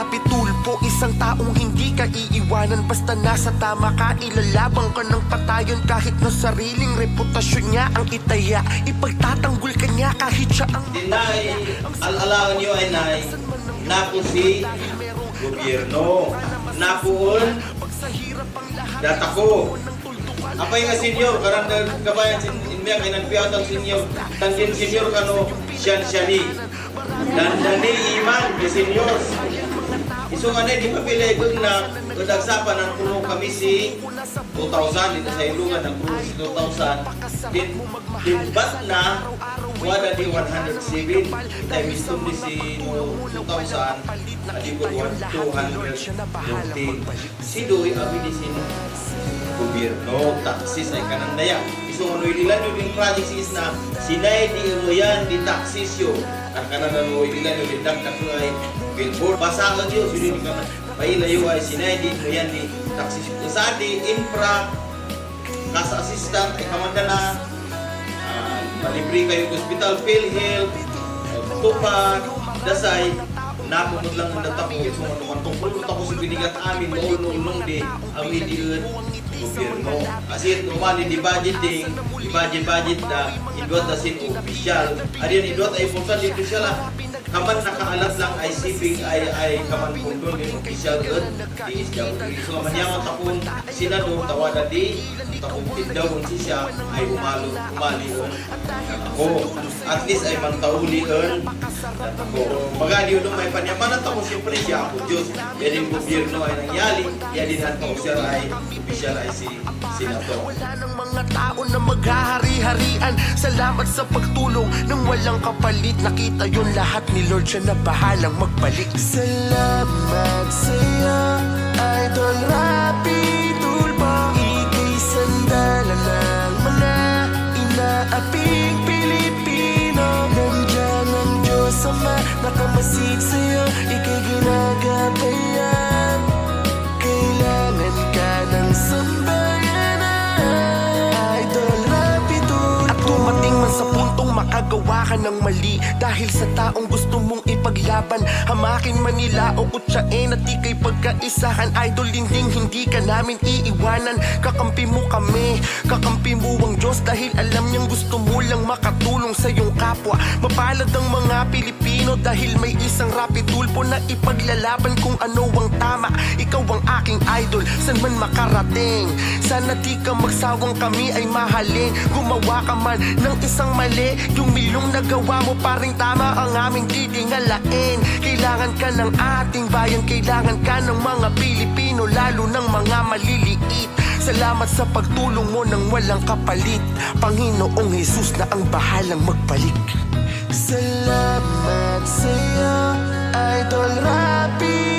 Rapi Tulfo, isang taong hindi ka iiwanan. Basta nasa tama ka, ilalabang ka ng patayon. Kahit na sariling reputasyon niya ang itaya, ipagtatanggol ka niya kahit siya ang Dinay, alalaan niyo ay nay, naku si gobyerno, nakuon, data ko. Apay nga senyor, karang kabayan sinmya, kay nagpiyat ang senyor, tangkin senyor kano, siyan-siyani. Dandani iman, kay senyor. Iso nga di mapilay kung na kadagsapan ng puno kami si 2,000, dito sa ilungan ng puno si 2,000. Din bat na, wala di 107, tayo mismo ni si 2,000, adi ko 220. Si Doy, abi di sin gobyerno, taxis ay kanang daya. Iso ano ilan yung project is na sinay di mo yan di taxis yo. Ang kanang ano ilan yung dagdag ay billboard. Basahan yun, sino di ka pailayo ay sinay di mo yan di taxis yo. Sa di infra, nasa assistant ay kamanda na malibre kayo hospital, PhilHealth, tupad, dasay, napumod lang ang natapos. So ano man tungkol tapos binigat amin noon di amin di gobyerno. Kasi umani di budgeting, di budget na idot na sin official. Adiyan idot ay punta di official kaman nakaalat lang ay siping ay kaman kundol ni official di isyaw. So manyaman tapon senador tawada di tapon tindaw siya ay umali ako. At least ay mangtauli ako. Magadi ulo may panyaman tapos siyempre siya ako Diyos. Yan yung gobyerno ay nangyali, yan din ang official ay si Senator. Wala ng mga tao na maghahari-harian. Salamat sa pagtulong nang walang kapalit. Nakita yun lahat ni Lord, siya na bahalang magbalik. Salamat sa'yo, Idol Rapi Tulfo. Ika'y sandalan ng mga inaaping Pilipino. Nandiyan ang Diyos Ama, nakamasid sa'yo, ika'y ginagabayan. Kailangan ka ng sambayanan, Idol Rapi Tulfo. At dumating man sa puntong makagawa ka ng mali dahil sa taong gusto mong ipaglaban. Hamakin man nila o kutsain at ika'y pagkaisahan. Idol, hindi ka namin iiwanan. Kakampi mo kami, kakampi mo ang Diyos dahil alam niyang gusto mo lang makatulong sa iyong kapwa. Mapalad ang mga Pilipino dahil may isang Rapi Tulfo na ipaglalaban kung ano ang tama. Ikaw ang aking idol, saan man makarating. Sana di ka magsawang kami ay mahalin. Gumawa ka man ng isang mali, yung milyong nagawa mo paring tama ang aming didingalain. Kailangan ka ng ating bayan, kailangan ka ng mga Pilipino, lalo ng mga maliliit. Salamat sa pagtulong mo nang walang kapalit. Panginoong Jesus na ang bahalang magbalik. Salamat sa'yo, Idol Rapi